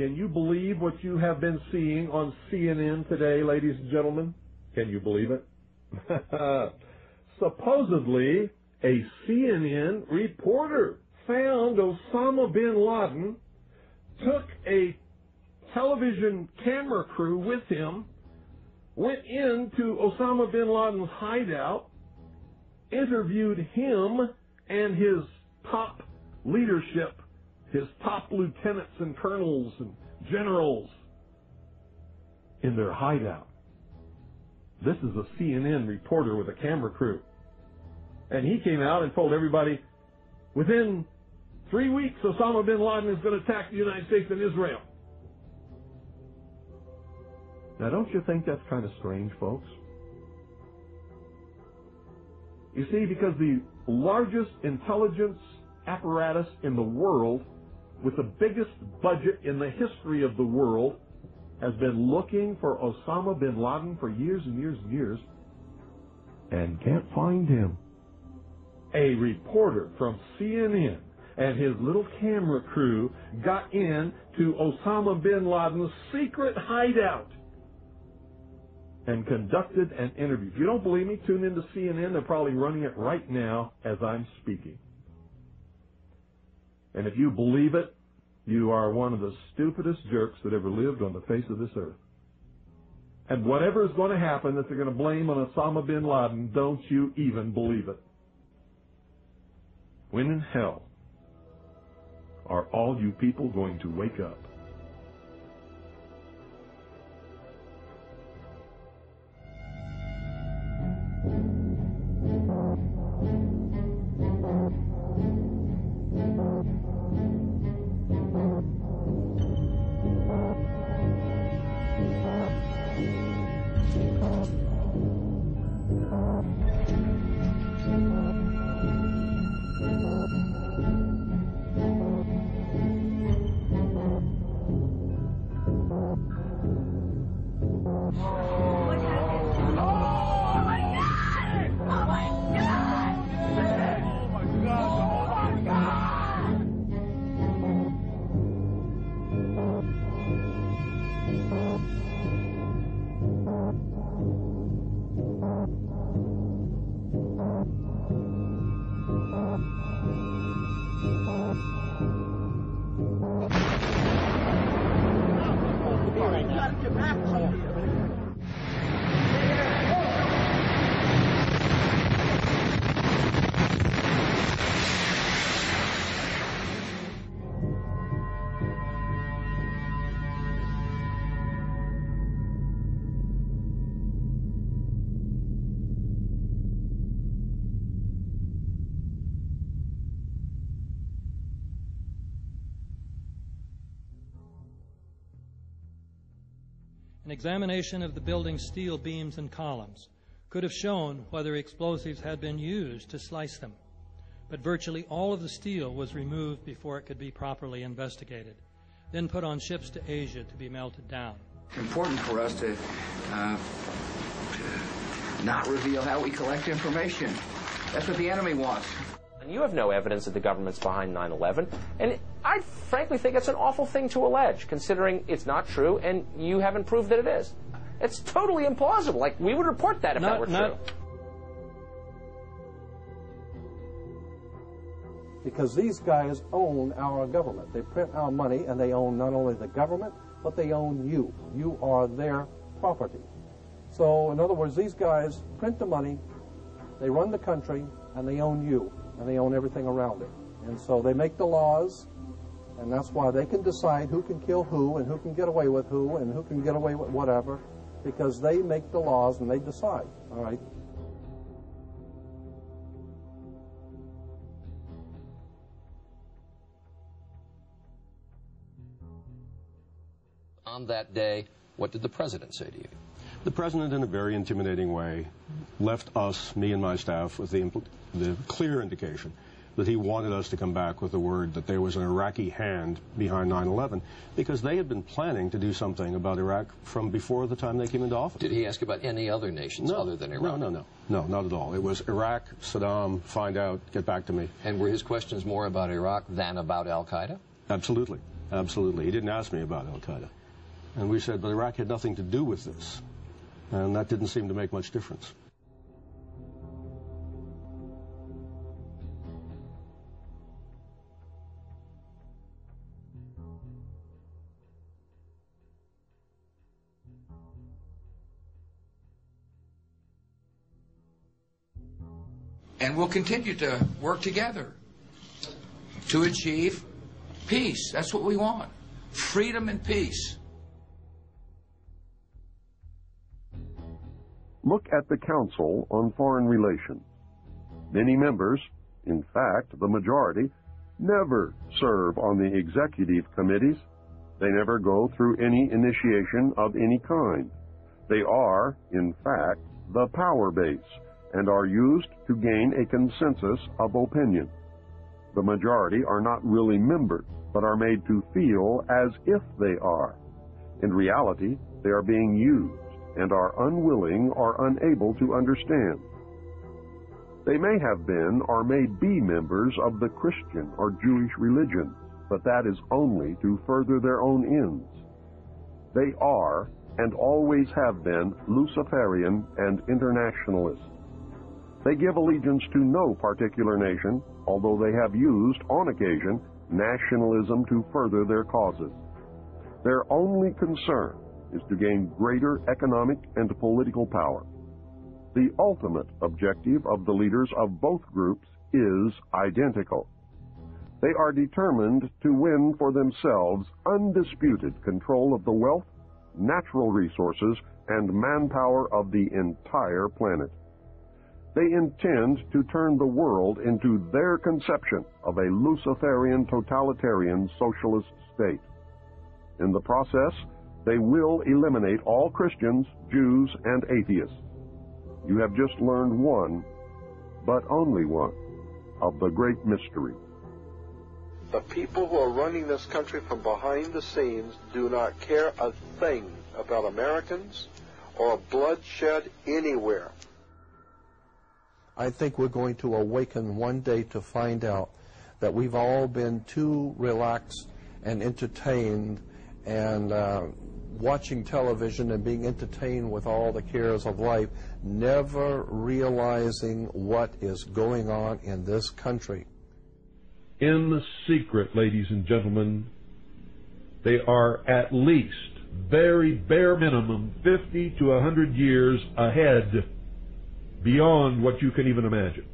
Can you believe what you have been seeing on CNN today, ladies and gentlemen? Can you believe it? Supposedly, a CNN reporter found Osama bin Laden, took a television camera crew with him, went into Osama bin Laden's hideout, interviewed him and his top leadership, his top lieutenants and colonels and generals in their hideout. This is a CNN reporter with a camera crew. And he came out and told everybody, within 3 weeks, Osama bin Laden is going to attack the United States and Israel. Now, don't you think that's kind of strange, folks? You see, because the largest intelligence apparatus in the world, with the biggest budget in the history of the world, has been looking for Osama bin Laden for years and years and years, and can't find him. A reporter from CNN and his little camera crew got in to Osama bin Laden's secret hideout and conducted an interview. If you don't believe me, tune into CNN. They're probably running it right now as I'm speaking. And if you believe it, you are one of the stupidest jerks that ever lived on the face of this earth. And whatever is going to happen that they're going to blame on Osama bin Laden, don't you even believe it. When in hell are all you people going to wake up? An examination of the building's steel beams and columns could have shown whether explosives had been used to slice them, but virtually all of the steel was removed before it could be properly investigated, then put on ships to Asia to be melted down. It's important for us to not reveal how we collect information. That's what the enemy wants. And you have no evidence that the government's behind 9/11, and I frankly think it's an awful thing to allege, considering it's not true and you haven't proved that it is. It's totally implausible. Like, we would report that if that were true. Because these guys own our government. They print our money, and they own not only the government, but they own you. You are their property. So, in other words, these guys print the money, they run the country, and they own you, and they own everything around it. And so they make the laws, and that's why they can decide who can kill who, and who can get away with who, and who can get away with whatever, because they make the laws and they decide, all right? On that day, what did the president say to you? The president, in a very intimidating way, left us, me and my staff, with the clear indication that he wanted us to come back with the word that there was an Iraqi hand behind 9/11, because they had been planning to do something about Iraq from before the time they came into office. Did he ask about any other nations other than Iraq? No, not at all. It was Iraq, Saddam, find out, get back to me. And were his questions more about Iraq than about al-Qaeda? Absolutely. Absolutely. He didn't ask me about al-Qaeda. And we said, but Iraq had nothing to do with this. And that didn't seem to make much difference. And we'll continue to work together to achieve peace. That's what we want. Freedom and peace. Look at the Council on Foreign Relations. Many members, in fact, the majority, never serve on the executive committees. They never go through any initiation of any kind. They are, in fact, the power base and are used to gain a consensus of opinion. The majority are not really members, but are made to feel as if they are. In reality, they are being used and are unwilling or unable to understand. They may have been or may be members of the Christian or Jewish religion, but that is only to further their own ends. They are, and always have been, Luciferian and internationalists. They give allegiance to no particular nation, although they have used, on occasion, nationalism to further their causes. Their only concern is to gain greater economic and political power. The ultimate objective of the leaders of both groups is identical. They are determined to win for themselves undisputed control of the wealth, natural resources, and manpower of the entire planet. They intend to turn the world into their conception of a Luciferian totalitarian socialist state. In the process, they will eliminate all Christians, Jews, and atheists. You have just learned one, but only one, of the great mystery. The people who are running this country from behind the scenes do not care a thing about Americans or bloodshed anywhere. I think we're going to awaken one day to find out that we've all been too relaxed and entertained and watching television and being entertained with all the cares of life, never realizing what is going on in this country. In the secret, ladies and gentlemen, they are at least, very bare minimum, 50 to 100 years ahead, beyond what you can even imagine.